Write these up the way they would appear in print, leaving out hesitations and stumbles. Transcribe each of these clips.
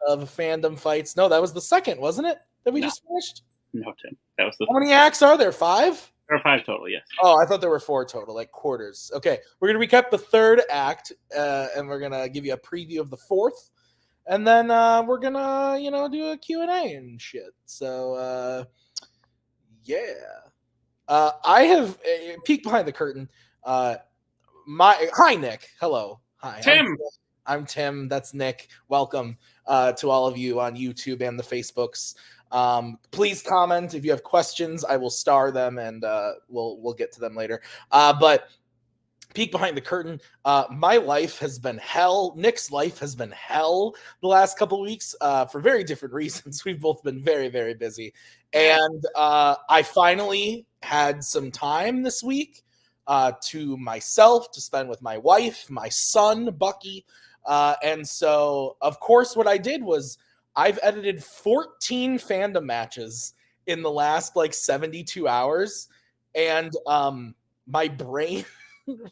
of Fandom fights. No, that was the second, wasn't it? That we just finished? No, Tim. That was the. How many acts are there? 5? There are 5 total, yes. Oh, I thought there were 4 total, like quarters. Okay, we're going to recap the third act, and we're going to give you a preview of the fourth. And then we're going to, do a Q&A and shit. So, yeah. I have peeked behind the curtain. Hi, Nick. Hello. Hi. Tim. I'm Tim. That's Nick. Welcome to all of you on YouTube and the Facebooks. Please comment if you have questions. I will star them, and we'll get to them later. But peek behind the curtain. My life has been hell. Nick's life has been hell the last couple of weeks for very different reasons. We've both been very, very busy. And I finally had some time this week to myself to spend with my wife, my son, Bucky. And so, of course, what I did was I've edited 14 Fandom matches in the last 72 hours. And my brain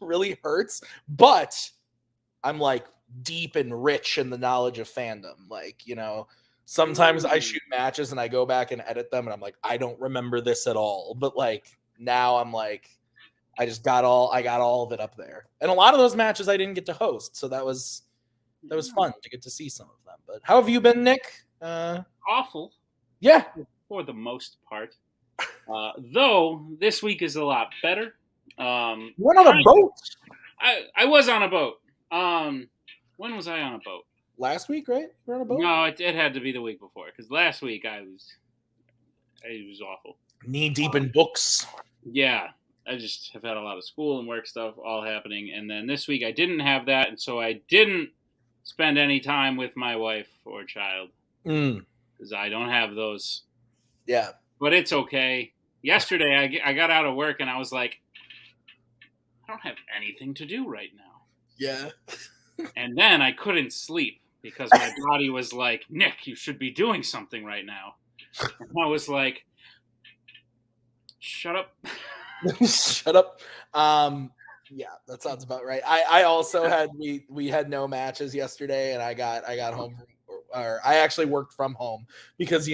really hurts, but I'm deep and rich in the knowledge of Fandom. Sometimes I shoot matches and I go back and edit them and I'm like, I don't remember this at all. But now I'm I got all of it up there. And a lot of those matches I didn't get to host. So that was fun to get to see some of them. But how have you been, Nick? Awful. Yeah. For the most part. Though this week is a lot better. You went on a boat. I was on a boat. When was I on a boat? Last week, right? You were on a boat? No, it had to be the week before, because last week it was awful. Knee deep in books. Yeah, I just have had a lot of school and work stuff all happening, and then this week I didn't have that, and so I didn't spend any time with my wife or child because I don't have those. Yeah, but it's okay. Yesterday I got out of work and I was like, I don't have anything to do right now. Yeah. And then I couldn't sleep because my body was like, Nick, you should be doing something right now. And I was like, shut up. Shut up. Yeah, that sounds about right. I also had we had no matches yesterday, and I got home or I actually worked from home because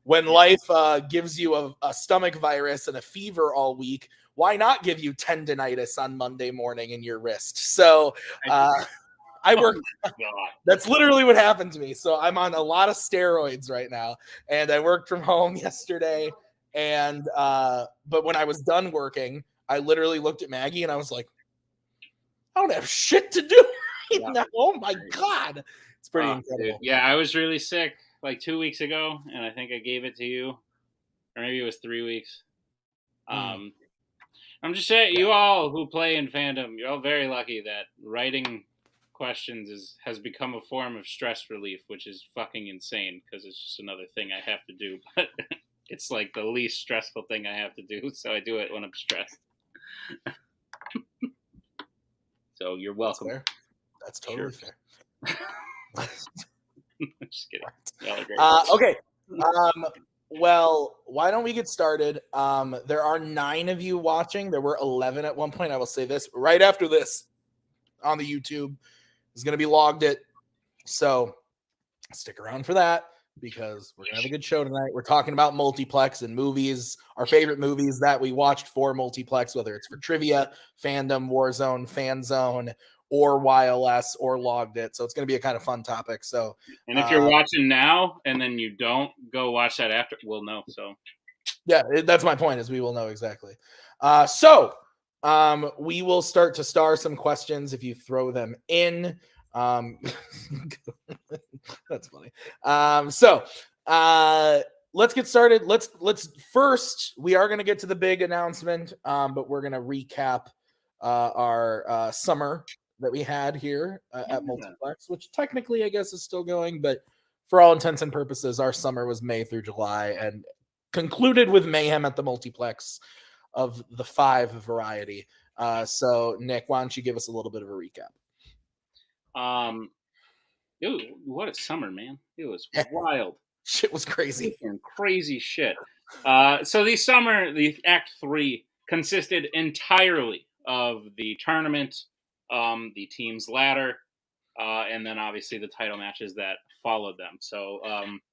when life gives you a stomach virus and a fever all week, why not give you tendinitis on Monday morning in your wrist? So I work. That's literally what happened to me. So I'm on a lot of steroids right now, and I worked from home yesterday. And but when I was done working, I literally looked at Maggie and I was like, I don't have shit to do right now. Oh my God. It's pretty incredible. Dude. Yeah, I was really sick 2 weeks ago, and I think I gave it to you. Or maybe it was 3 weeks. I'm just saying, you all who play in Fandom, you're all very lucky that writing questions has become a form of stress relief, which is fucking insane because it's just another thing I have to do. But it's the least stressful thing I have to do, so I do it when I'm stressed. So you're welcome. That's totally fair. Just kidding. Y'all are great. Okay. Well, why don't we get started? There are 9 of you watching. There were 11 at one point. I will say this right after this on the YouTube is going to be logged it. So stick around for that because we're going to have a good show tonight. We're talking about Multiplex and movies, our favorite movies that we watched for Multiplex, whether it's for trivia, Fandom, Warzone, FANZONE, or YLS, or logged it. So it's going to be a kind of fun topic. So, and if you're watching now and then you don't go watch that after, we'll know. So yeah, that's my point is we will know exactly. So we will start to star some questions if you throw them in. That's funny. So let's get started. Let's first, we are going to get to the big announcement, but we're going to recap our summer that we had here at Multiplex, which technically I guess is still going, but for all intents and purposes, our summer was May through July and concluded with mayhem at the Multiplex of the 5 variety. So Nick, why don't you give us a little bit of a recap? Dude, what a summer, man. It was wild. Shit was crazy. Crazy shit. So the summer, the Act 3 consisted entirely of the tournament, the team's ladder, and then obviously the title matches that followed them. So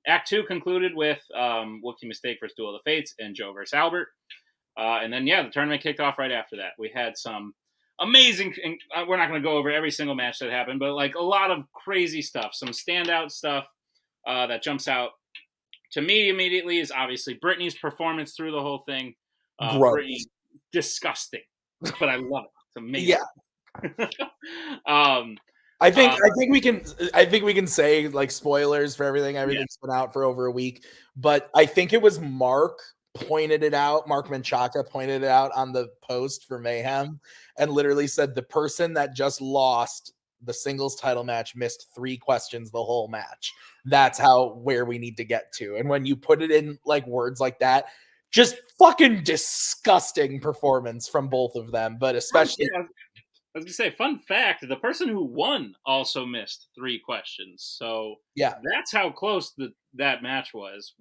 Act 2 concluded with Wookiee Mistake versus Duel of the Fates and Joe versus Albert. And then, the tournament kicked off right after that. We had some amazing, we're not going to go over every single match that happened, but like a lot of crazy stuff, some standout stuff that jumps out to me immediately is obviously Brittany's performance through the whole thing. Brittany, disgusting, but I love it. It's amazing. Yeah. I think we can say like spoilers for everything. Everything's been out for over a week, but I think it was Mark Menchaca pointed it out on the post for Mayhem and literally said the person that just lost the singles title match missed 3 questions the whole match. That's where we need to get to. And when you put it in like words like that, just fucking disgusting performance from both of them, but especially I was gonna say, fun fact, the person who won also missed 3 questions. So that's how close that match was.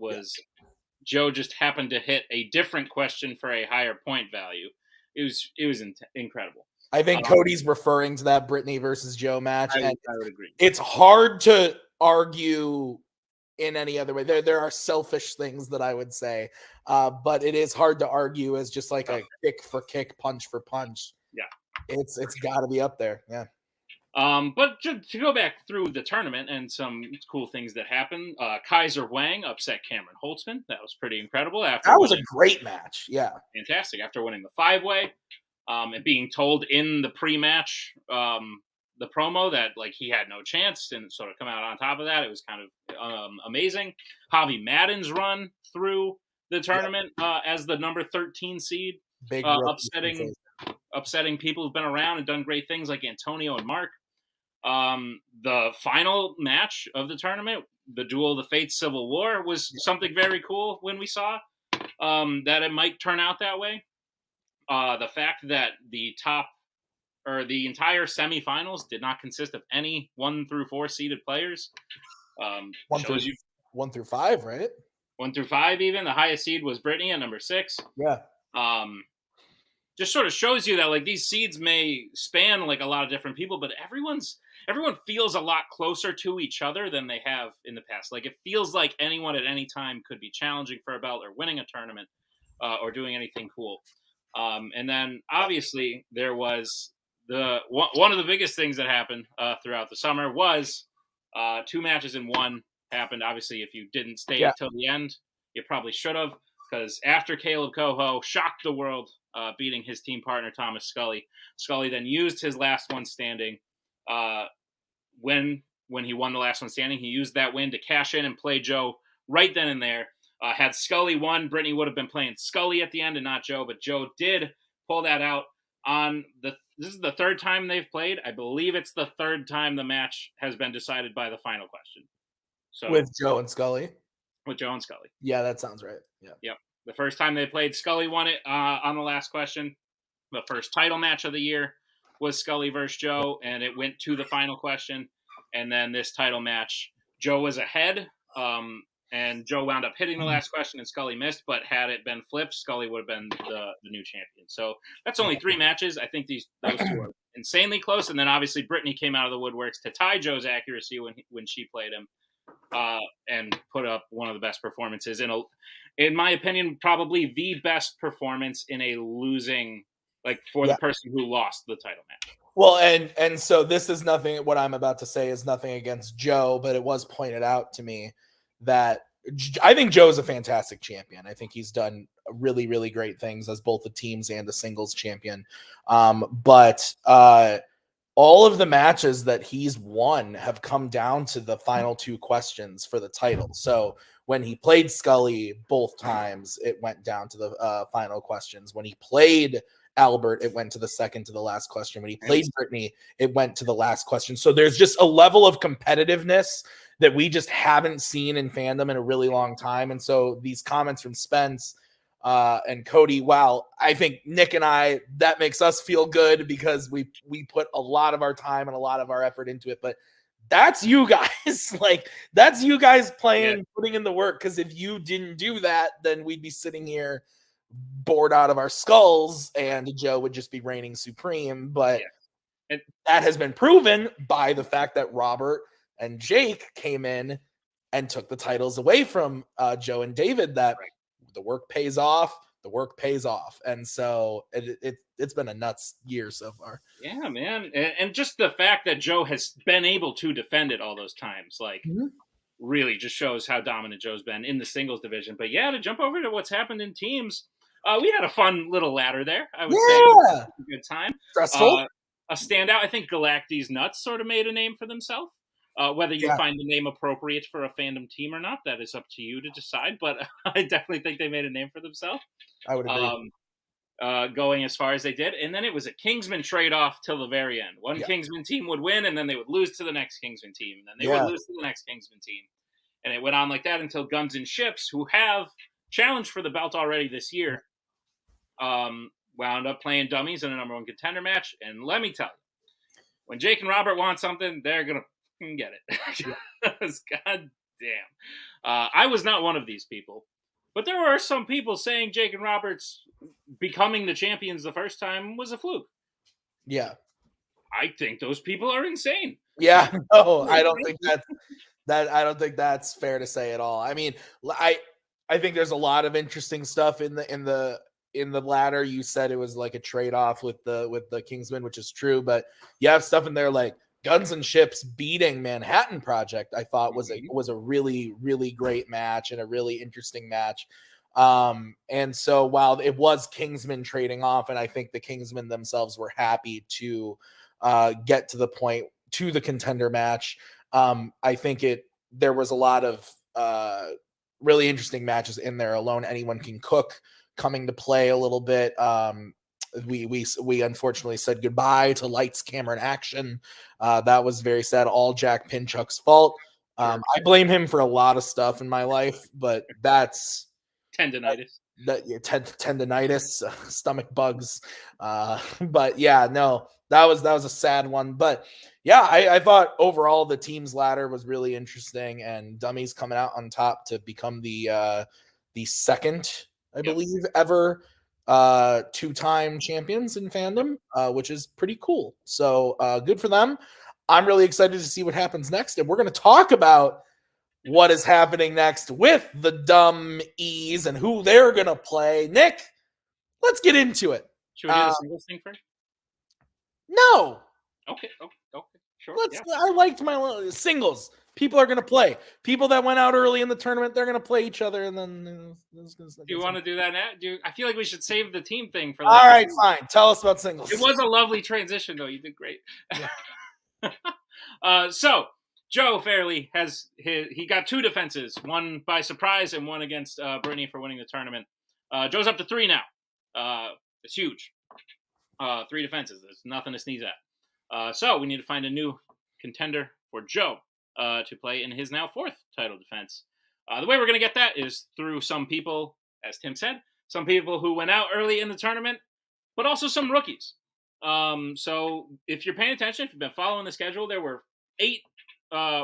Joe just happened to hit a different question for a higher point value. It was incredible. I think Cody's referring to that Brittany versus Joe match. I would agree. It's hard to argue in any other way. There are selfish things that I would say, but it is hard to argue as just like a kick for kick, punch for punch. Yeah. It's got to be up there. Yeah. But to go back through the tournament and some cool things that happened, Kaiser Wang upset Cameron Holtzman. That was pretty incredible. That was a great match. Yeah. Fantastic. After winning the 5-way, and being told in the pre-match, the promo that like he had no chance and sort of come out on top of that. It was kind of amazing. Javi Madden's run through the tournament as the number 13 seed, upsetting people who've been around and done great things like Antonio and Mark. The final match of the tournament, the Duel of the Fates Civil War, was something very cool when we saw that it might turn out that way. The fact that the entire semifinals did not consist of any 1 through 4 seeded players. 1 through 5, right? 1 through 5 even. The highest seed was Brittany at number 6. Yeah. Just sort of shows you that like these seeds may span like a lot of different people, but everyone feels a lot closer to each other than they have in the past. Like it feels like anyone at any time could be challenging for a belt or winning a tournament or doing anything cool. And then obviously there was one of the biggest things that happened throughout the summer was 2 matches in 1 happened. Obviously, if you didn't stay until the end, you probably should have, because after Kaleb Koho shocked the world, beating his team partner Thomas Scully, Scully then used his last one standing. When he won the last one standing, he used that win to cash in and play Joe right then and there. Had Scully won, Brittany would have been playing Scully at the end and not Joe, but Joe did pull that out this is the 3rd time they've played. I believe it's the 3rd time the match has been decided by the final question. So with Joe and Scully? With Joe and Scully. Yeah, that sounds right. Yeah. Yep. The first time they played, Scully won it on the last question. The first title match of the year was Scully versus Joe, and it went to the final question. And then this title match, Joe was ahead, and Joe wound up hitting the last question, and Scully missed. But had it been flipped, Scully would have been the new champion. So that's only 3 matches. I think those 2 are insanely close. And then obviously Brittany came out of the woodworks to tie Joe's accuracy when she played him, and put up one of the best performances in my opinion, probably the best performance in a losing, like for the person who lost the title match. Well, and so this is nothing. What I'm about to say is nothing against Joe, but it was pointed out to me that I think Joe is a fantastic champion. I think he's done really, really great things as both the teams and the singles champion. But all of the matches that he's won have come down to the final 2 questions for the title. So when he played Scully both times, it went down to the final questions. When he played Albert, it went to the second to the last question. When he played Brittany, it went to the last question. So there's just a level of competitiveness that we just haven't seen in fandom in a really long time. And so these comments from Spence and Cody, wow, I think Nick and I, that makes us feel good because we put a lot of our time and a lot of our effort into it. But that's you guys. Like, that's you guys playing, putting in the work. Because if you didn't do that, then we'd be sitting here bored out of our skulls and Joe would just be reigning supreme. But that has been proven by the fact that Robert and Jake came in and took the titles away from Joe and David, that the work pays off. The work pays off. And so it's been a nuts year so far. Yeah, man. And just the fact that Joe has been able to defend it all those times, like, really just shows how dominant Joe's been in the singles division. But yeah, to jump over to what's happened in teams, we had a fun little ladder there, I would say. It was a good time. Stressful. A standout, I think Galacti's Nuts sort of made a name for themselves. Whether you find the name appropriate for a fandom team or not, that is up to you to decide. But I definitely think they made a name for themselves. I would agree. Going as far as they did. And then it was a Kingsman trade-off till the very end. One Kingsman team would win, and then they would lose to the next Kingsman team. And then they would lose to the next Kingsman team. And it went on like that until Guns and Ships, who have challenged for the belt already this year, wound up playing dummies in a number one contender match. And let me tell you, when Jake and Robert want something, they're going to get it. God damn. I was not one of these people. But there were some people saying Jake and Roberts becoming the champions the first time was a fluke. Yeah. I think those people are insane. Yeah, no, I don't think I don't think that's fair to say at all. I mean, I think there's a lot of interesting stuff in the ladder. You said it was like a trade-off with the Kingsman, which is true, but you have stuff in there like Guns and Ships beating Manhattan Project. I thought was a really, really great match and a really interesting match. And so while it was Kingsman trading off, and I think the Kingsmen themselves were happy to get to the point to the contender match, I think there was a lot of really interesting matches in there. Alone Anyone Can Cook coming to play a little bit. We unfortunately said goodbye to Lights, Camera, and Action. That was very sad. All Jack Pinchuk's fault. I blame him for a lot of stuff in my life, but that's tendinitis. Tendinitis, stomach bugs. But yeah, no, that was a sad one. But yeah, I thought overall the team's ladder was really interesting, and Dummies coming out on top to become the second, I believe, ever two-time champions in Fandom, which is pretty cool. So good for them. I'm really excited to see what happens next, and we're going to talk about what is happening next with the Dumb E's and who they're going to play. Nick, let's get into it. Should we do the singles thing first? No. Okay. Sure. I liked my singles. People are going to play. People that went out early in the tournament, they're going to play each other. And then do you want to do that now? I feel like we should save the team thing for. All right, fine. Tell us about singles. It was a lovely transition, though. You did great. Yeah. So Joe Fairley he got two defenses, one by surprise and one against Brittany for winning the tournament. Joe's up to 3 now. It's huge. 3 defenses. There's nothing to sneeze at. So we need to find a new contender for Joe to play in his now 4th title defense. The way we're going to get that is through some people, as Tim said, some people who went out early in the tournament, but also some rookies. So if you're paying attention, if you've been following the schedule, there were 8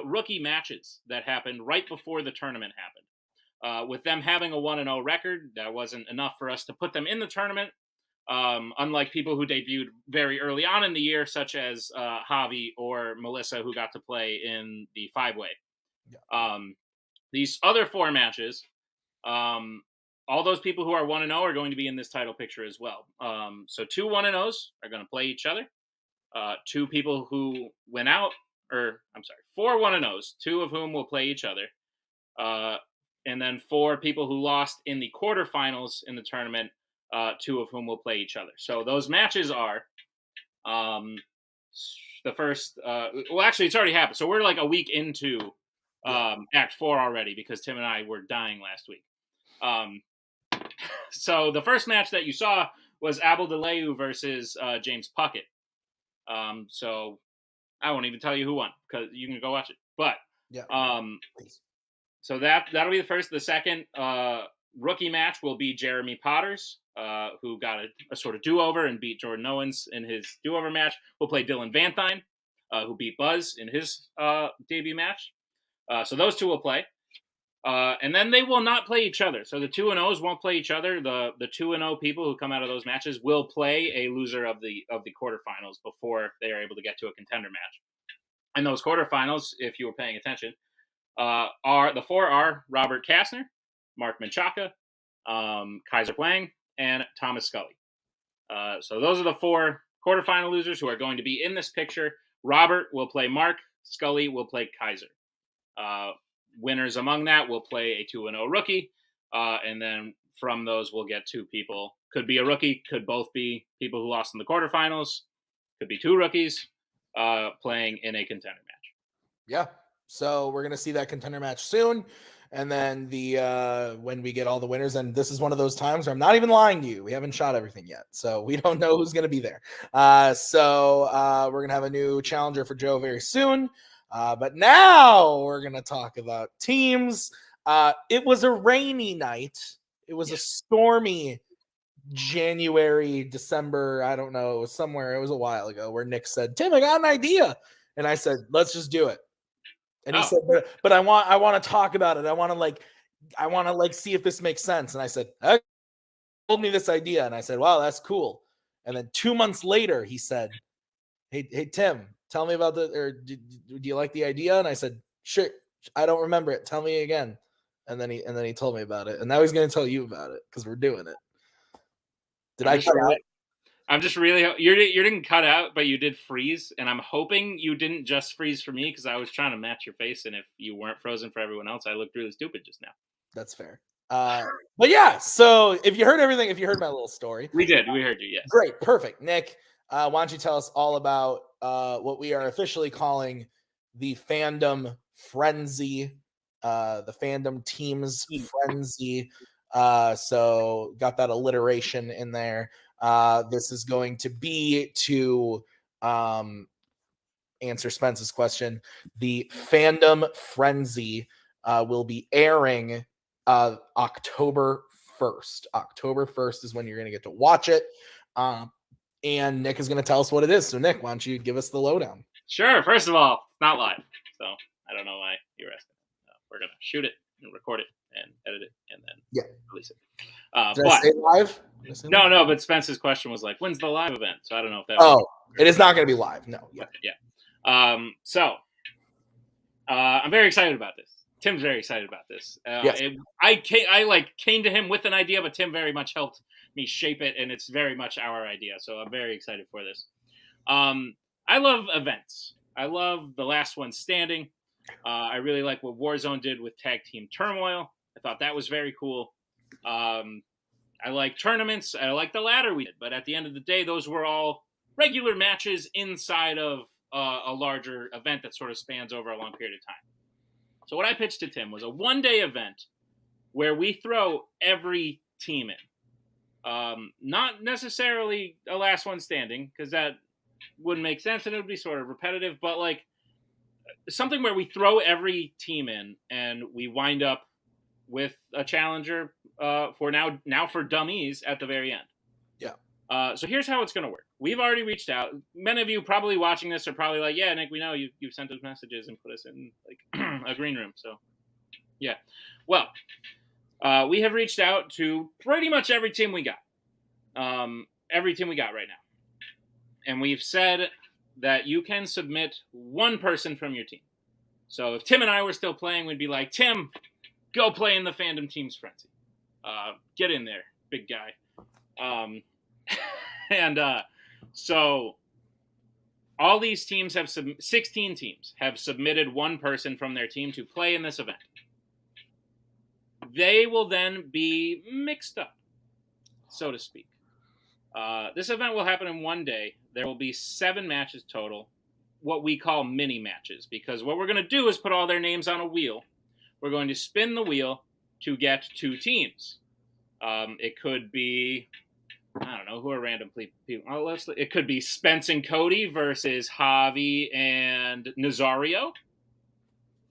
rookie matches that happened right before the tournament happened. With them having a 1-0 record, that wasn't enough for us to put them in the tournament. Unlike people who debuted very early on in the year, such as Javi or Melissa, who got to play in the 5-way. Yeah. These other 4 matches, all those people who are 1-0 are going to be in this title picture as well. So 2 1-0s are going to play each other. 2 people who went out, 4 1-0s, 2 of whom will play each other. And then 4 people who lost in the quarterfinals in the tournament, 2 of whom will play each other. So those matches are the first. Actually, it's already happened. So we're like a week into Act 4 already because Tim and I were dying last week. So the first match that you saw was Abel DeLeu versus James Puckett. So I won't even tell you who won because you can go watch it. But so that'll be the first. The second rookie match will be Jeremy Potters, who got a sort of do-over and beat Jordan Owens in his do-over match. We'll play Dylan Vanthine, who beat Buzz in his debut match. So those 2 will play. And then they will not play each other. So the 2-0s won't play each other. The 2-0 people who come out of those matches will play a loser of the quarterfinals before they are able to get to a contender match. And those quarterfinals, if you were paying attention, are Robert Kastner, Mark Menchaca, Kaiser Wang, and Thomas Scully. So those are the 4 quarterfinal losers who are going to be in this picture. Robert will play Mark. Scully will play Kaiser. Winners among that will play a 2-0 rookie. And then from those, we'll get 2 people. Could be a rookie. Could both be people who lost in the quarterfinals. Could be 2 rookies playing in a contender match. Yeah. So we're going to see that contender match soon. And then when we get all the winners, and this is one of those times where I'm not even lying to you. We haven't shot everything yet. So we don't know who's going to be there. So we're going to have a new challenger for Joe very soon. But now we're going to talk about teams. It was a rainy night. It was a stormy January, December. I don't know, somewhere. It was a while ago where Nick said, "Tim, I got an idea." And I said, "Let's just do it." And he said, but I want to talk about it. I want to see if this makes sense. And I said, told me this idea. And I said, wow, that's cool. And then 2 months later, he said, Hey, Tim, tell me about do you like the idea? And I said, sure. I don't remember it. Tell me again. And then he told me about it. And now he's going to tell you about it because we're doing it. I'm just really you didn't cut out, but you did freeze, and I'm hoping you didn't just freeze for me because I was trying to match your face, and if you weren't frozen for everyone else, I looked really stupid just now. That's fair. But yeah, so if you heard everything, if you heard my little story, we heard you. Yes, great, perfect. Nick, why don't you tell us all about what we are officially calling the Fandom Frenzy, the Fandom Teams Frenzy. So got that alliteration in there. This is going to be to answer Spence's question. The Fandom Frenzy will be airing October 1st. October 1st is when you're going to get to watch it. And Nick is going to tell us what it is. So, Nick, why don't you give us the lowdown? Sure. First of all, it's not live. So I don't know why you're asking. We're going to shoot it and record it and edit it and then release it. Did I say live? No, but Spence's question was like, when's the live event? So I don't know if that it is not going to be live. No. Yeah. So I'm very excited about this. Tim's very excited about this. Yes. I came to him with an idea, but Tim very much helped me shape it, and it's very much our idea. So I'm very excited for this. I love events. I love the last one standing. I really like what Warzone did with Tag Team Turmoil. I thought that was very cool. I like tournaments. I like the ladder we did. But at the end of the day, those were all regular matches inside of a larger event that sort of spans over a long period of time. So what I pitched to Tim was a one-day event where we throw every team in. Not necessarily a last one standing, because that wouldn't make sense and it would be sort of repetitive, but like something where we throw every team in and we wind up with a challenger for now for dummies at the very end. Yeah. So here's how it's going to work. We've already reached out. Many of you probably watching this are probably like, yeah, Nick, we know you've sent us messages and put us in like a green room. So yeah. Well, we have reached out to pretty much every team we got. Every team we got right now. And we've said that you can submit one person from your team. So if Tim and I were still playing, we'd be like, Tim, go play in the Fandom Teams Frenzy. Get in there, big guy. So all these teams have 16 teams have submitted one person from their team to play in this event. They will then be mixed up, so to speak. This event will happen in one day. There will be 7 matches total, what we call mini matches, because what we're going to do is put all their names on a wheel. We're going to spin the wheel to get 2 teams. It could be, I don't know, who are random people. It could be Spence and Cody versus Javi and Nazario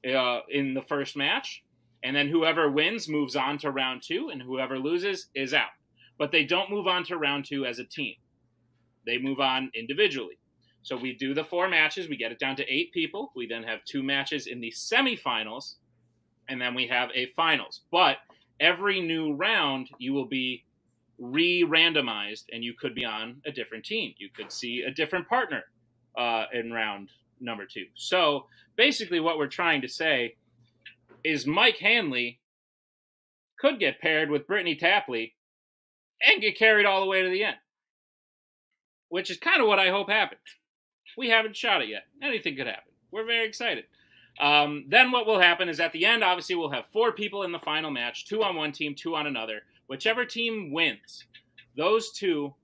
in the first match. And then whoever wins moves on to round 2, and whoever loses is out. But they don't move on to round 2 as a team. They move on individually. So we do the 4 matches. We get it down to 8 people. We then have 2 matches in the semifinals. and then we have a finals. But every new round, you will be re-randomized, and you could be on a different team. You could see a different partner in round number 2. So basically what we're trying to say is Mike Hanley could get paired with Brittany Tapley and get carried all the way to the end, which is kind of what I hope happens. We haven't shot it yet. Anything could happen. We're very excited. Then what will happen is at the end, obviously, we'll have 4 people in the final match, 2 on one team, 2 on another. Whichever team wins, those 2,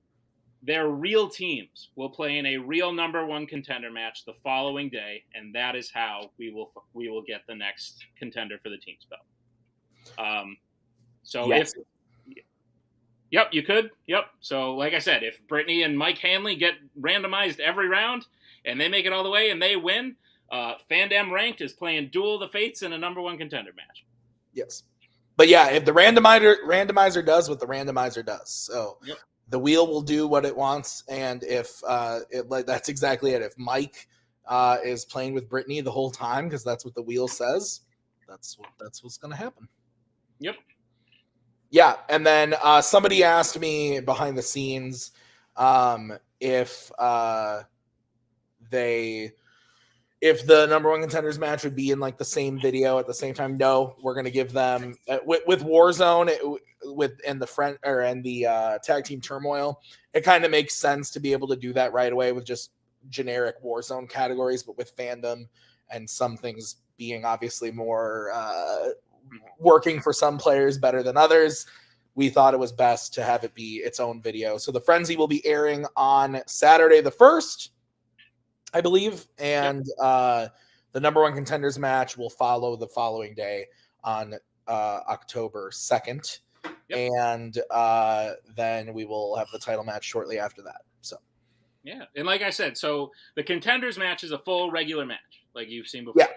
their real teams, will play in a real number 1 contender match the following day, and that is how we will get the next contender for the team's belt. So yes. Yep, you could. Yep. So like I said, if Brittany and Mike Hanley get randomized every round and they make it all the way and they win, Fandom Ranked is playing Duel of the Fates in a number 1 contender match. Yes. But yeah, if the randomizer does what the randomizer does. So the wheel will do what it wants. And if that's exactly it. If Mike is playing with Brittany the whole time, because that's what the wheel says, that's what's going to happen. Yep. Yeah, and then somebody asked me behind the scenes if the number 1 contenders match would be in like the same video at the same time. No, we're gonna give them with Warzone and the tag team turmoil. It kind of makes sense to be able to do that right away with just generic Warzone categories, but with Fandom and some things being obviously more working for some players better than others, we thought it was best to have it be its own video. So the Frenzy will be airing on Saturday the 1st, I believe, and the number 1 contenders match will follow the following day on October 2nd. And then we will have the title match shortly after that. So yeah, and like I said, so the contenders match is a full regular match like you've seen before.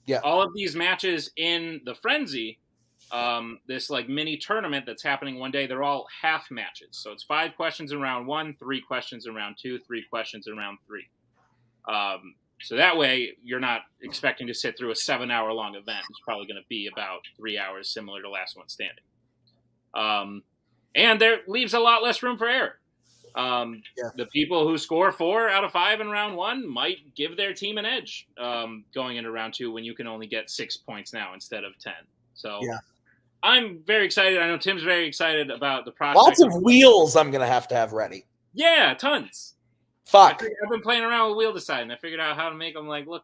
Yeah. All of these matches in the Frenzy, this like mini tournament that's happening one day, they're all half matches. So it's 5 questions in round 1, 3 questions in round 2, 3 questions in round 3. So that way you're not expecting to sit through a 7-hour long event. It's probably going to be about 3 hours, similar to Last One Standing. And there leaves a lot less room for error. The people who score 4 out of 5 in round 1 might give their team an edge going into round 2 when you can only get 6 points now instead of 10. So I'm very excited. I know Tim's very excited about the prospect. Lots of wheels I'm going to have ready. Yeah, tons. Fuck. I've been playing around with wheel design. I figured out how to make them like look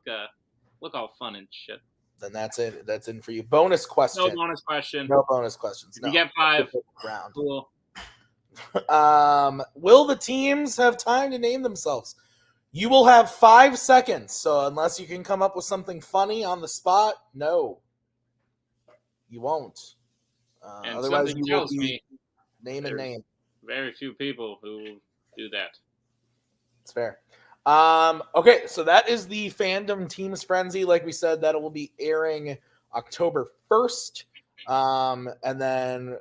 all fun and shit. Then that's it. That's in for you. Bonus question. No bonus question. No bonus questions. No. You get 5. Round. Cool. Will the teams have time to name themselves? You will have 5 seconds. So unless you can come up with something funny on the spot, no, you won't. Otherwise, you will be name and name. Very few people who do that. It's fair. Okay, so that is the Fandom Teams Frenzy. Like we said, that will be airing October 1st. And then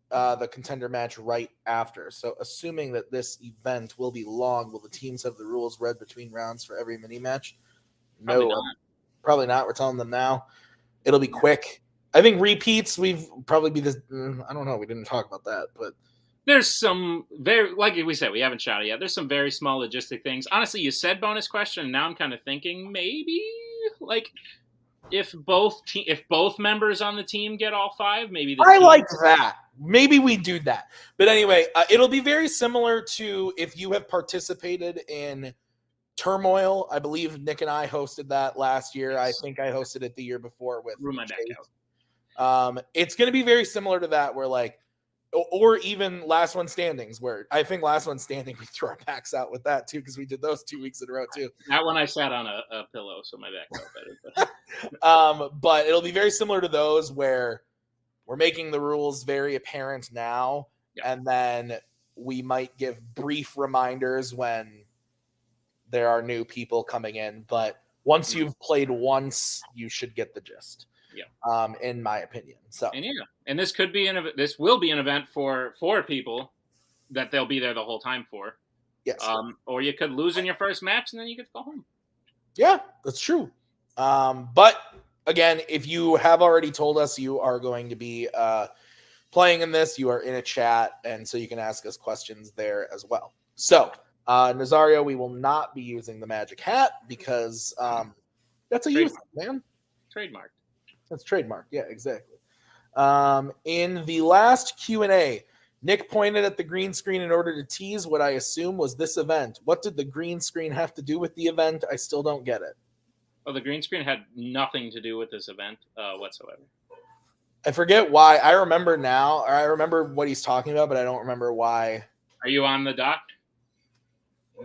the contender match right after. So assuming that this event will be long, will the teams have the rules read between rounds for every mini match? No, probably not. We're telling them now. It'll be quick. I think repeats, we've probably be this. I don't know. We didn't talk about that, but there's some very, like we said, we haven't shot it yet. There's some very small logistic things. Honestly, you said bonus question, and now I'm kind of thinking maybe like if both members on the team get all 5, maybe. I like that. Maybe we do that. But anyway, it'll be very similar to if you have participated in Turmoil. I believe Nick and I hosted that last year. I think I hosted it the year before with Room my back out. It's going to be very similar to that, where like, or even Last One Standings, where I think Last One Standing, we threw our backs out with that too, because we did those 2 weeks in a row too. That one I sat on a pillow, so my back felt better. But it'll be very similar to those where we're making the rules very apparent now, and then we might give brief reminders when there are new people coming in. But once you've played once, you should get the gist. Yeah. In my opinion. So and this could be this will be an event for 4 people that they'll be there the whole time for. Yes. Or you could lose in your first match and then you get to go home. Yeah, that's true. But again, if you have already told us you are going to be playing in this, you are in a chat, and so you can ask us questions there as well. So, Nazario, we will not be using the magic hat because that's a youth, man. Trademarked. That's trademarked. Yeah, exactly. In the last Q&A, Nick pointed at the green screen in order to tease what I assume was this event. What did the green screen have to do with the event? I still don't get it. Oh, the green screen had nothing to do with this event whatsoever. I forget why. I remember now. I remember what he's talking about, but I don't remember why. Are you on the dock?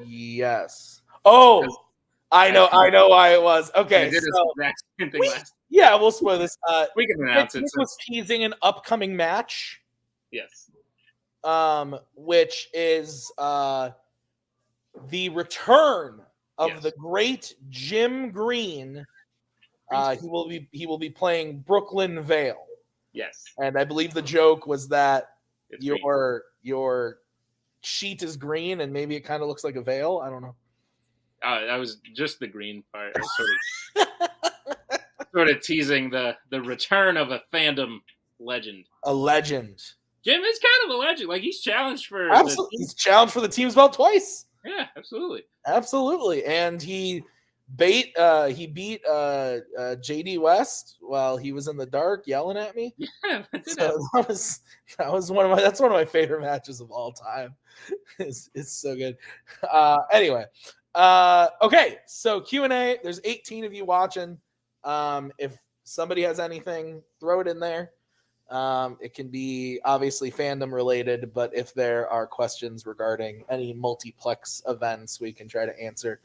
Yes. Oh, I know why it was. Okay, so yeah, we'll spoil this. We can announce it. Nick was teasing an upcoming match. Yes. Which is the return of the great Jim Green. He will be playing Brooklyn Vale. Yes. And I believe the joke was that your sheet is green and maybe it kind of looks like a veil. I don't know. That was just the green part. Sort of teasing the return of a fandom legend. A legend. Jim is kind of a legend. Like, he's challenged for he's challenged for the team's belt twice. Yeah, absolutely. And he beat JD West while he was in the dark yelling at me. Yeah, that's one of my favorite matches of all time. It's so good. Anyway, okay, so Q&A. There's 18 of you watching. If somebody has anything, throw it in there. It can be obviously fandom related, but if there are questions regarding any multiplex events, we can try to answer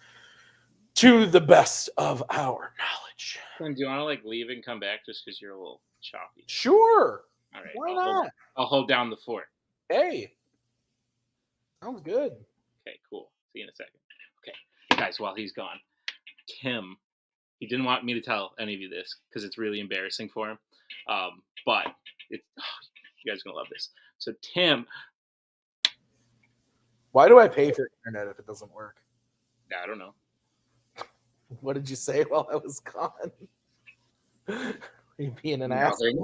to the best of our knowledge. Do you want to leave and come back just because you're a little choppy? Sure. All right. Why not? I'll hold down the fort. Hey. Sounds good. Okay, cool. See you in a second. Okay, guys, while he's gone, Tim, he didn't want me to tell any of you this because it's really embarrassing for him. But you guys are going to love this. So, Tim. Why do I pay for internet if it doesn't work? I don't know. What did you say while I was gone? Are you being an ass? Don't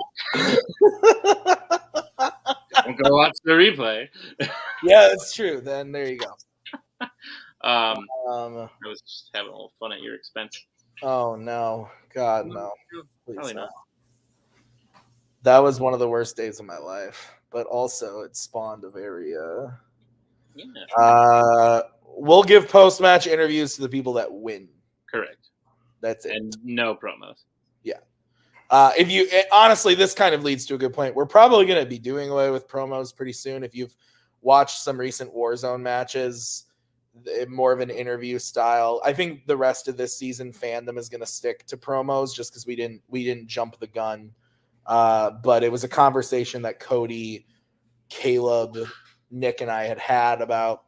go watch the replay. Yeah, that's true. Then there you go. I was just having a little fun at your expense. Oh, no. God, no. Please Probably not. That was one of the worst days of my life. But also, it spawned a very... we'll give post-match interviews to the people that win. Correct. That's it. And no promos. Yeah. Honestly, this kind of leads to a good point. We're probably going to be doing away with promos pretty soon. If you've watched some recent Warzone matches, more of an interview style. I think the rest of this season fandom is going to stick to promos just because we didn't jump the gun. But it was a conversation that Cody, Kaleb, Nick, and I had about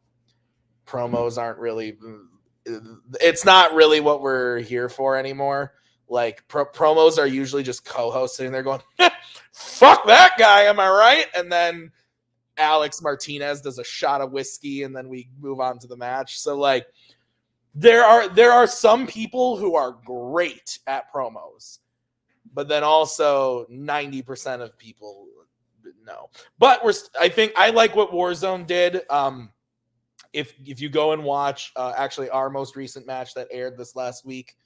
promos aren't really. It's not really what we're here for anymore. Like promos are usually just co-hosts sitting there going, "Fuck that guy," am I right? And then Alex Martinez does a shot of whiskey, and then we move on to the match. So like, there are some people who are great at promos, but then also 90% of people no. But I think I like what Warzone did. If you go and watch actually our most recent match that aired this last week,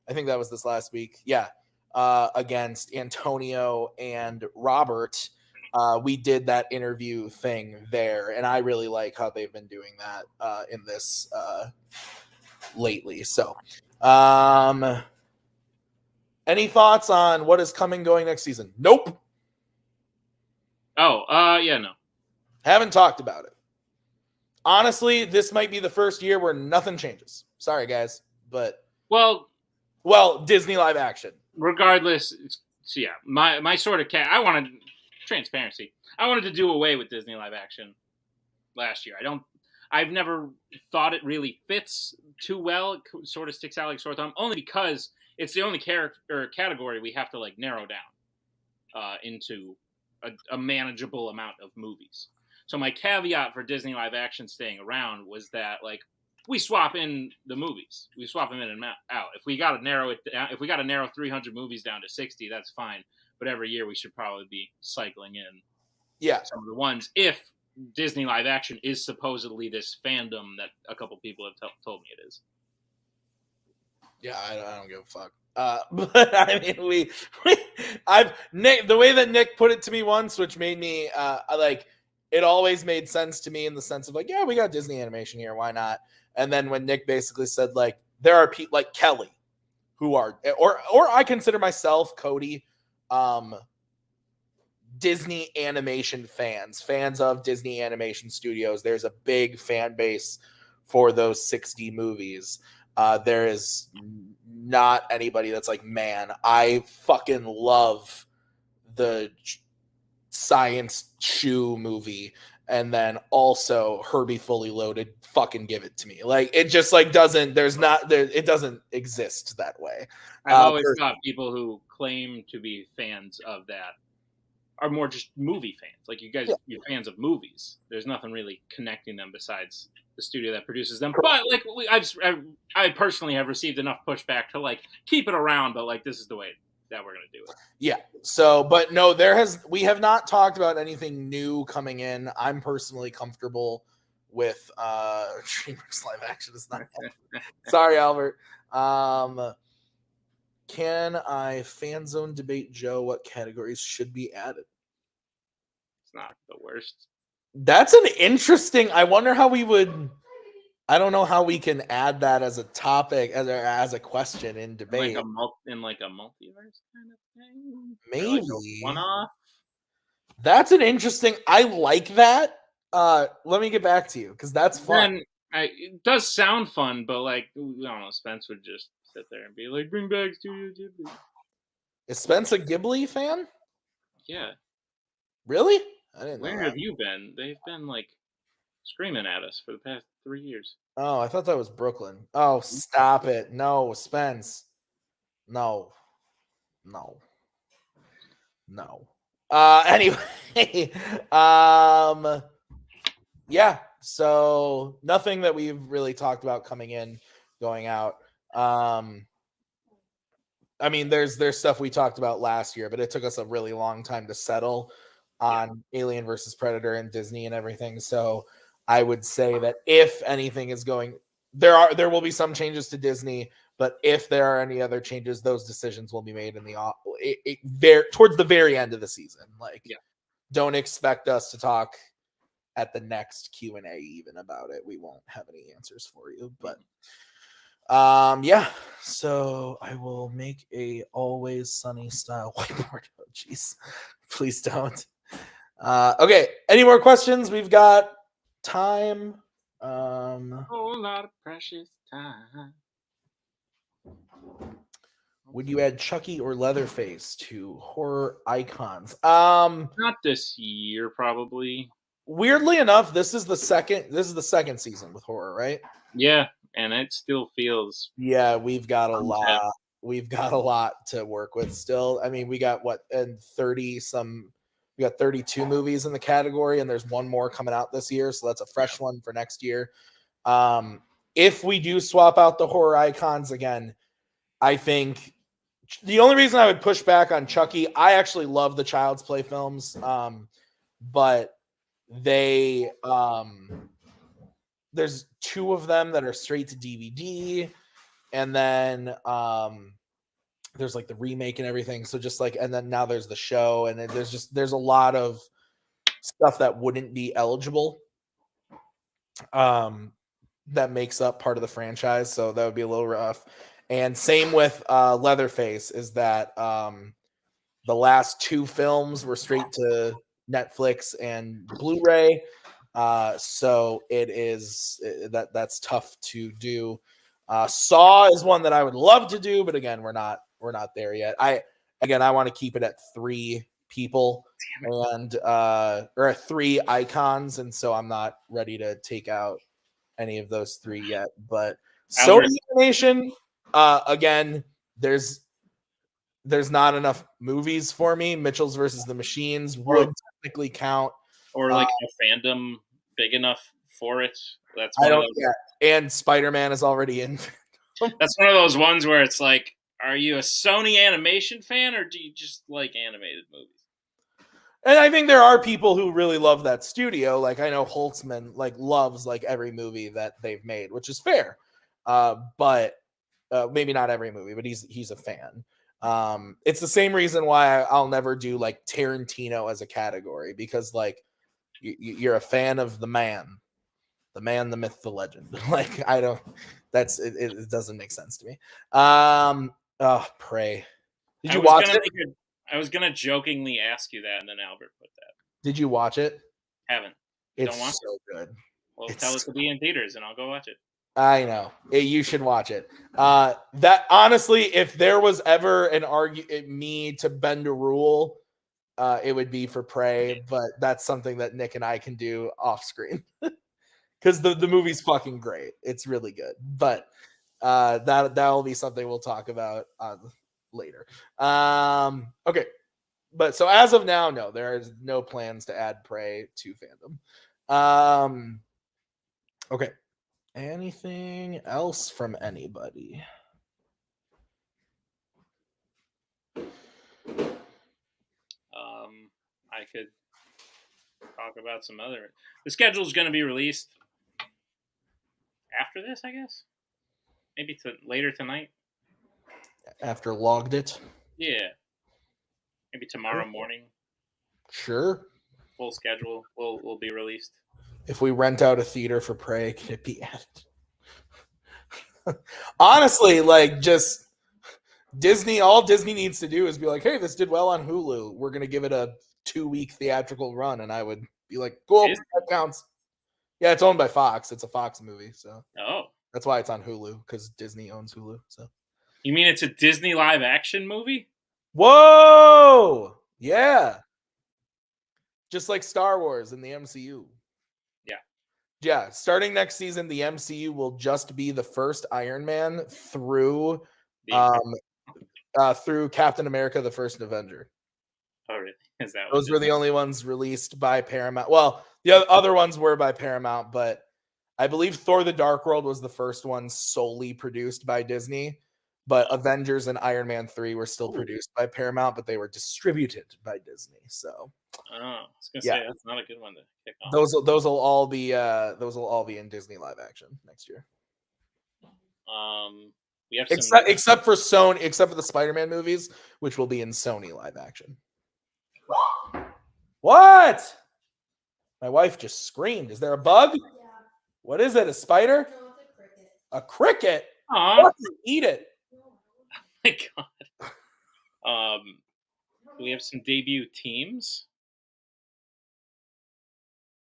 I think that was this last week. Yeah. Against Antonio and Robert, we did that interview thing there. And I really like how they've been doing that in this lately. So any thoughts on what is going next season? Nope. Yeah, no. Haven't talked about it. Honestly, this might be the first year where nothing changes. Sorry, guys, but well, Disney live action. Regardless, so yeah, my sort of I wanted transparency. I wanted to do away with Disney live action last year. I've never thought it really fits too well. It sort of sticks out like sore thumb, only because it's the only character or category we have to like narrow down into a manageable amount of movies. So my caveat for Disney live action staying around was that like we swap in the movies. We swap them in and out. If we got to narrow it down, if we got to narrow 300 movies down to 60, that's fine. But every year we should probably be cycling in some of the ones. If Disney live action is supposedly this fandom that a couple people have told me it is. Yeah, I don't give a fuck. But I mean, Nick, the way that Nick put it to me once, which made me it always made sense to me in the sense of like, yeah, we got Disney animation here, why not? And then when Nick basically said like, there are people like Kelly who are, or I consider myself, Cody, Disney animation fans of Disney animation studios. There's a big fan base for those 60 movies. There is not anybody that's like, man, I fucking love the Science Shoe movie, and then also Herbie Fully Loaded, fucking give it to me. Like, it just like doesn't, it doesn't exist that way. I've always thought people who claim to be fans of that are more just movie fans. Like, you guys, you're fans of movies. There's nothing really connecting them besides the studio that produces them. But like, I personally have received enough pushback to like keep it around. But like, this is the way that we're gonna do it. Yeah. So, but no, we have not talked about anything new coming in. I'm personally comfortable with DreamWorks live action. Is not. Sorry, Albert. Can I FanZone debate Joe what categories should be added? It's not the worst. That's an interesting. I wonder how we would. I don't know how we can add that as a topic, as a question in debate. In like a multiverse kind of thing. Maybe like one-off. That's an interesting. I like that. Let me get back to you because that's fun. It does sound fun, but like, I don't know, Spence would just sit there and be like, "Bring back Studio Ghibli." Is Spence a Ghibli fan? Yeah. Really? I didn't know. Where have you been? They've been like screaming at us for the past 3 years. Oh, I thought that was Brooklyn. Oh, stop it. No, Spence. No. Anyway. Yeah. So nothing that we've really talked about coming in, going out. I mean, there's stuff we talked about last year, but it took us a really long time to settle on Alien versus Predator and Disney and everything. So I would say that if anything is going, there will be some changes to Disney, but if there are any other changes, those decisions will be made in towards the very end of the season. Like, don't expect us to talk at the next Q&A even about it. We won't have any answers for you, but yeah. So I will make a Always Sunny style whiteboard. Oh, jeez, please don't. Okay. Any more questions? We've got time. A whole lot of precious time. Would you add Chucky or Leatherface to horror icons? Not this year, probably. Weirdly enough, this is the second season with horror, right? Yeah, and it still feels. Yeah, we've got a lot. We've got a lot to work with still. I mean, we got 32 movies in the category, and there's one more coming out this year, so that's a fresh one for next year. If we do swap out the horror icons again, I think the only reason I would push back on Chucky, I actually love the Child's Play films, but they there's 2 of them that are straight to DVD, and then there's like the remake and everything. So just like, and then now there's the show, and there's a lot of stuff that wouldn't be eligible that makes up part of the franchise. So that would be a little rough. And same with Leatherface, is that the last 2 films were straight to Netflix and Blu-ray. So that's tough to do. Saw is one that I would love to do, but again, we're not there yet. I want to keep it at 3 people and or 3 icons, and so I'm not ready to take out any of those 3 yet. But Sony animation, again, there's not enough movies for me. Mitchell's versus the Machines would technically count, or like a fandom big enough for it. That's I one of don't. those. Yeah, and Spider-Man is already in. That's one of those ones where it's like, are you a Sony animation fan or do you just like animated movies? And I think there are people who really love that studio. Like I know Holtzman like loves like every movie that they've made, which is fair. But maybe not every movie, but he's a fan. It's the same reason why I'll never do like Tarantino as a category, because like you're a fan of the man, the myth, the legend. Like I don't. That's it. It doesn't make sense to me. Prey. Did you watch it? I was gonna jokingly ask you that, and then Albert put that. Did you watch it? Haven't. It's so good. Well, tell it to be in theaters, and I'll go watch it. I know. You should watch it. That honestly, if there was ever me to bend a rule, it would be for Prey. But that's something that Nick and I can do off screen, because the movie's fucking great. It's really good. But that'll be something we'll talk about later. Okay. But so as of now, no, there is no plans to add Prey to Fandom. Okay. Anything else from anybody? I could talk about some other. The schedule's going to be released after this, I guess. Maybe later tonight. After logged it? Yeah. Maybe tomorrow morning. Sure. Full schedule will be released. If we rent out a theater for Prey, can it be added? Honestly, like just Disney, all Disney needs to do is be like, hey, this did well on Hulu. We're going to give it a 2-week theatrical run. And I would be like, cool, that counts. Yeah, it's owned by Fox. It's a Fox movie. So that's why it's on Hulu, because Disney owns Hulu. So you mean it's a Disney live action movie? Whoa! Yeah. Just like Star Wars in the MCU. Yeah, starting next season, the MCU will just be the first Iron Man through through Captain America, the First Avenger. Oh, really? Is that those were the only ones released by Paramount? Well, the other ones were by Paramount, but I believe Thor: The Dark World was the first one solely produced by Disney. But Avengers and Iron Man 3 were still produced by Paramount, but they were distributed by Disney. So, I was gonna say that's not a good one to kick off. Those will all be in Disney live action next year. We have except for Sony, except for the Spider-Man movies, which will be in Sony live action. What? My wife just screamed. Is there a bug? Yeah. What is it? A spider? No, it's a cricket. A cricket? Eat it. Oh my God. We have some debut teams.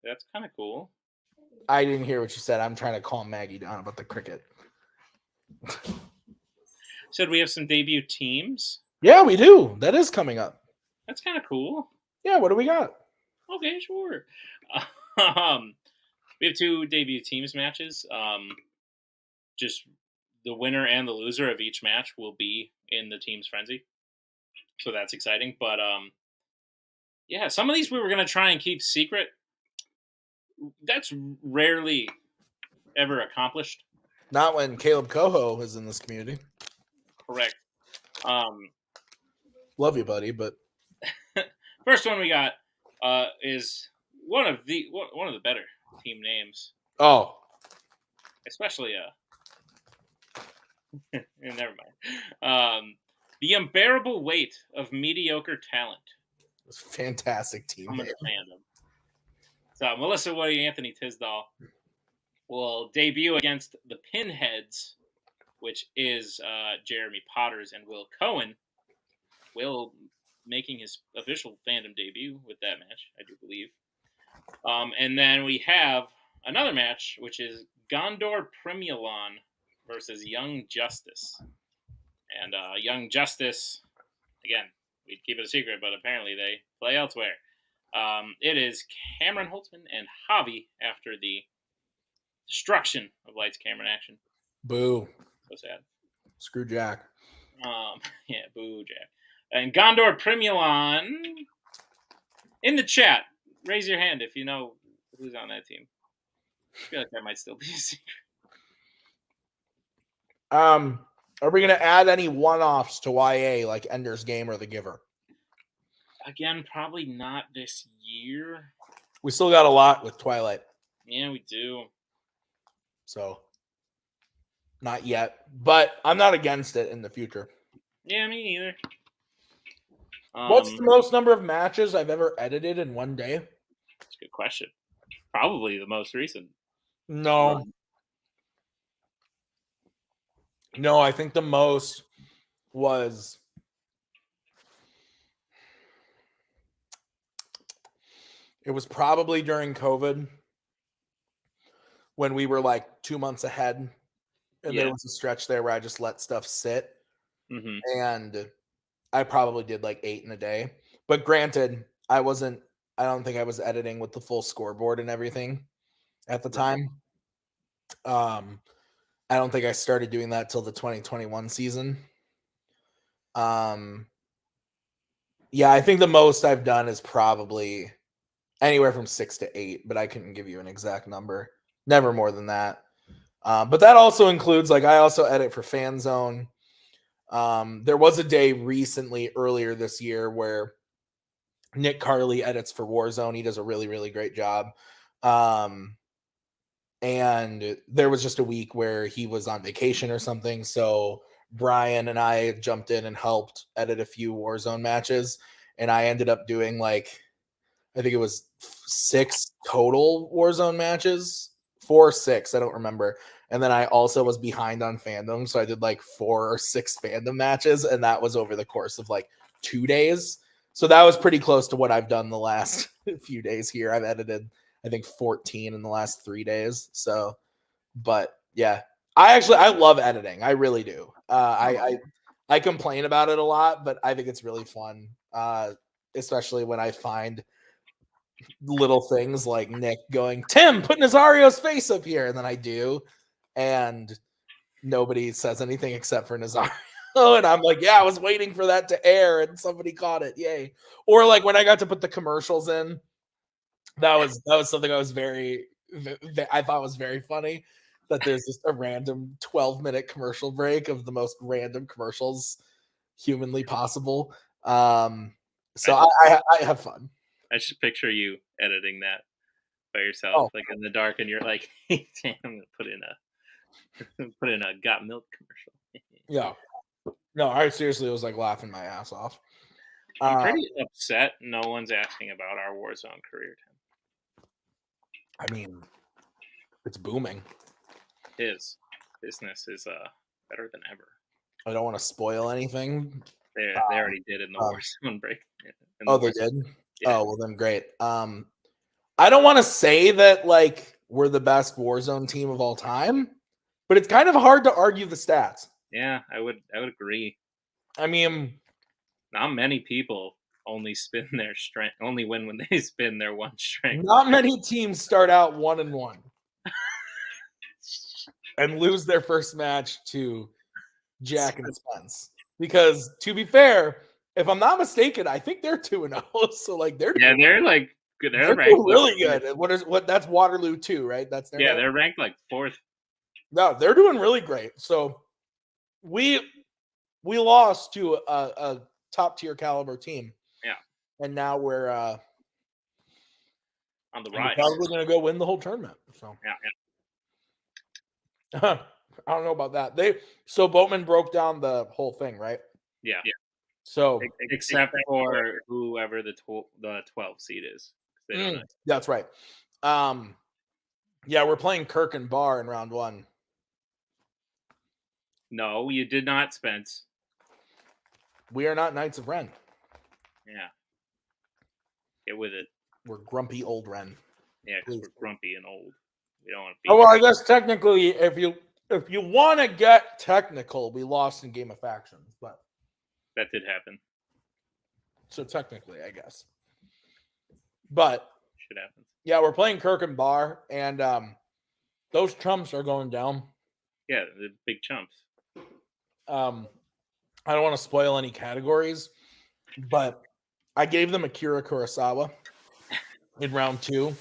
That's kind of cool. I didn't hear what you said. I'm trying to calm Maggie down about the cricket. Said we have some debut teams. Yeah, we do. That is coming up. That's kind of cool. Yeah, what do we got? Okay, sure. We have 2 debut teams matches. Just the winner and the loser of each match will be in the team's frenzy. So that's exciting. But yeah, some of these we were going to try and keep secret. That's rarely ever accomplished. Not when Kaleb Koho is in this community. Correct. Love you, buddy, but first one we got is one of the better team names. Oh, especially never mind. The unbearable weight of mediocre talent. It's a fantastic team name. Fandom. So Melissa Woody, Anthony Tisdall will debut against the Pinheads, which is Jeremy Potters and Will Cohen. Will making his official Fandom debut with that match, I do believe. And then we have another match, which is Gondor Primulon versus Young Justice. And Young Justice, again, we'd keep it a secret, but apparently they play elsewhere. It is Cameron Holtzman and Javi after the destruction of Lights, Camera, and Action. Boo. So sad. Screw Jack. Yeah, boo, Jack. And Gondor Primulon, in the chat, raise your hand if you know who's on that team. I feel like that might still be a secret. Are we gonna add any one-offs to YA like Ender's Game or The Giver? Again, probably not this year. We still got a lot with Twilight. Yeah, we do. So not yet, but I'm not against it in the future. Yeah, me neither. What's the most number of matches I've ever edited in one day? That's a good question. Probably the most recent. No. No, I think the most was it was probably during COVID when we were like 2 months ahead. And there was a stretch there where I just let stuff sit. Mm-hmm. And I probably did like 8 in a day. But granted, I don't think I was editing with the full scoreboard and everything at the time. I don't think I started doing that till the 2021 season. Yeah, I think the most I've done is probably anywhere from 6 to 8, but I couldn't give you an exact number. Never more than that. But that also includes, like, I also edit for FanZone. There was a day recently, earlier this year, where Nick Carley edits for Warzone. He does a really, really great job. And there was just a week where he was on vacation or something. So Brian and I jumped in and helped edit a few Warzone matches. And I ended up doing like, I think it was 6 total Warzone matches, 4 or 6, I don't remember. And then I also was behind on Fandom, so I did like 4 or 6 Fandom matches, and that was over the course of like 2 days. So that was pretty close to what I've done the last few days here. I've edited, I think, 14 in the last 3 days. So, but yeah, I love editing. I really do. I complain about it a lot, but I think it's really fun, especially when I find little things like Nick going, Tim, put Nazario's face up here. And then I do. And nobody says anything except for Nazario. And I'm like, yeah, I was waiting for that to air and somebody caught it. Yay. Or like when I got to put the commercials in, that was something I thought was very funny, that there's just a random 12-minute commercial break of the most random commercials humanly possible. So I have fun. I should picture you editing that by yourself, like in the dark, and you're like, "Hey, damn, I'm gonna put in a got milk commercial." Yeah. No, I seriously was like laughing my ass off. I'm pretty upset no one's asking about our Warzone career, Tim. I mean, it's booming. His business is better than ever. I don't want to spoil anything. They already did in the Warzone break. They did? Yeah. Oh, well then great. I don't want to say that like we're the best Warzone team of all time, but it's kind of hard to argue the stats. Yeah, I would agree. I mean, not many people only win when they spin their one strength. Not many teams start out 1-1 and lose their first match to Jack and Spence. Because to be fair, if I'm not mistaken, I think they're 2-0. So like they're like good. They're ranked really good. That's Waterloo 2, right? That's their name? They're ranked like 4th. No, they're doing really great. So we lost to a top tier caliber team. Yeah. And now we're on the rise. Probably going to go win the whole tournament. So yeah. I don't know about that. So Boatman broke down the whole thing, right? Yeah. So except for whoever the 12 seed is. That's right. Yeah, we're playing Kirk and Bar in round 1. No, you did not, Spence. We are not Knights of Ren. Yeah. Get with it. We're grumpy old Ren. Yeah, because we're grumpy and old. We don't want to be. Oh, well, I guess technically, if you want to get technical, we lost in Game of Factions, but that did happen. So technically, I guess. But shit happens. Yeah, we're playing Kirk and Bar, and those chumps are going down. Yeah, the big chumps. I don't want to spoil any categories, but I gave them Akira Kurosawa in round 2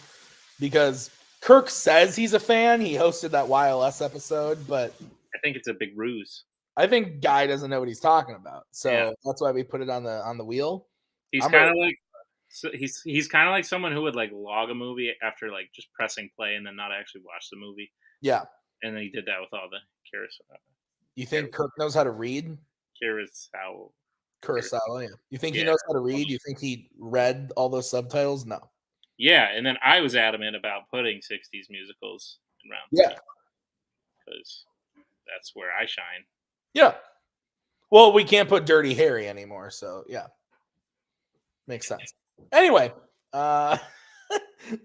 because Kirk says he's a fan. He hosted that YLS episode, but I think it's a big ruse. I think Guy doesn't know what he's talking about. So that's why we put it on the wheel. He's kind of like he's kind of like someone who would like log a movie after like just pressing play and then not actually watch the movie. Yeah. And then he did that with all the Kurosawa. You think Kirk knows how to read? Kurosawa, yeah. You think he knows how to read? You think he read all those subtitles? No. Yeah, and then I was adamant about putting 60s musicals in round 3. Because that's where I shine. Yeah. Well, we can't put Dirty Harry anymore, so yeah. Makes sense. Anyway,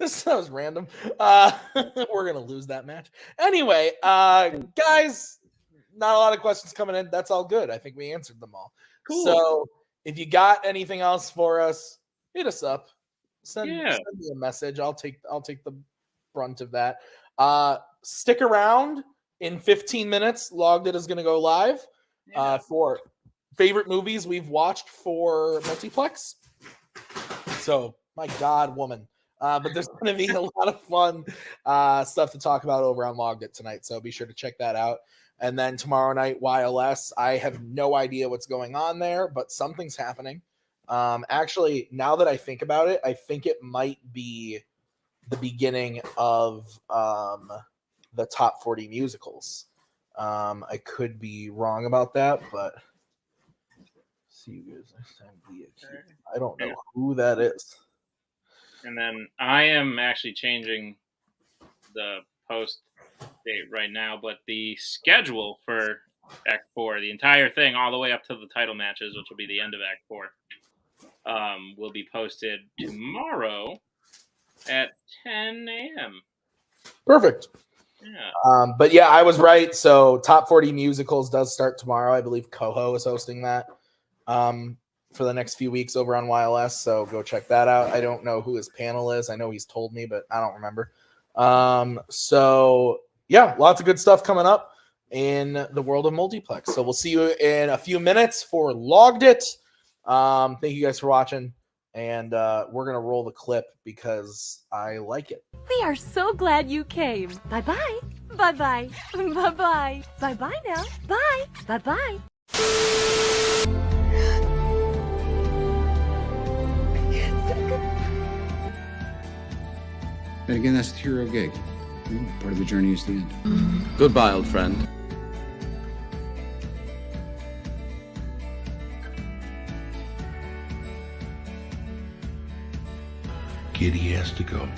this sounds random. We're gonna lose that match. Anyway, guys, not a lot of questions coming in. That's all good. I think we answered them all. Cool. So if you got anything else for us, hit us up. Send me a message. I'll take the brunt of that. Stick around. In 15 minutes, Logged It is going to go live for favorite movies we've watched for Multiplex. So, my God, woman. But there's going to be a lot of fun stuff to talk about over on Logged It tonight. So be sure to check that out. And then tomorrow night, YLS. I have no idea what's going on there, but something's happening. Actually, now that I think about it, I think it might be the beginning of the top 40 musicals. I could be wrong about that, but see you guys next time. I don't know who that is. And then I am actually changing the post date right now, but the schedule for Act 4, the entire thing, all the way up to the title matches, which will be the end of Act 4, will be posted tomorrow at 10 a.m. Perfect. Yeah. But yeah, I was right. So Top 40 Musicals does start tomorrow. I believe Koho is hosting that for the next few weeks over on YLS. So go check that out. I don't know who his panel is. I know he's told me, but I don't remember. So yeah, lots of good stuff coming up in the world of Multiplex. So we'll see you in a few minutes for Logged It. Thank you guys for watching. And we're going to roll the clip because I like it. We are so glad you came. Bye-bye. Bye-bye. Bye-bye. Bye-bye now. Bye. Bye-bye. And again, that's the hero gig. Part of the journey is the end. Goodbye, old friend. Giddy has to go.